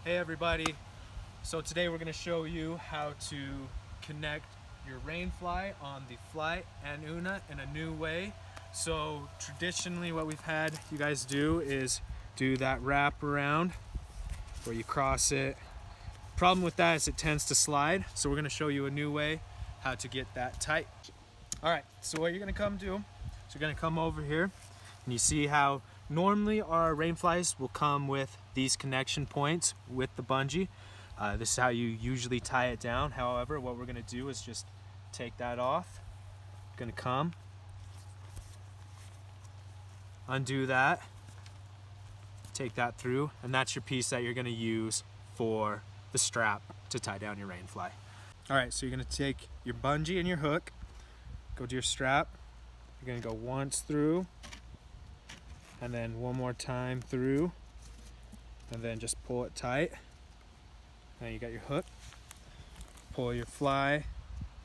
Hey everybody, so today we're going to show you how to connect your rain fly on the fly and Una in a new way. So traditionally what we've had you guys do is do that wrap around where you cross it. Problem with that is it tends to slide, so we're going to show you a new way how to get that tight. Alright, so what you're going to come do is you're going to come over here and you see how normally our rain flies will come with these connection points with the bungee. This is how you usually tie it down. However, what we're going to do is just take that off. Going to come, undo that, take that through, and that's your piece that you're going to use for the strap to tie down your rain fly. Alright, so you're going to take your bungee and your hook, go to your strap, you're going to go once through, and then one more time through, and then just pull it tight. Now you got your hook. Pull your fly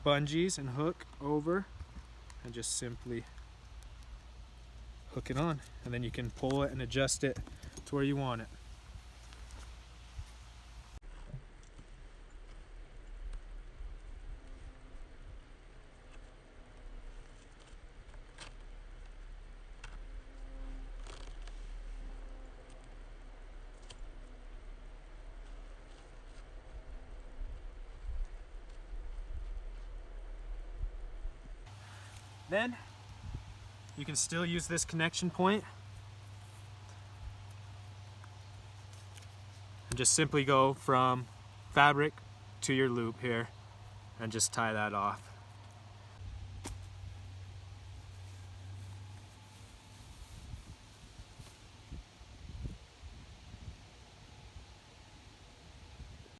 bungees and hook over and just simply hook it on, and then you can pull it and adjust it to where you want it. Then you can still use this connection point and just simply go from fabric to your loop here and just tie that off.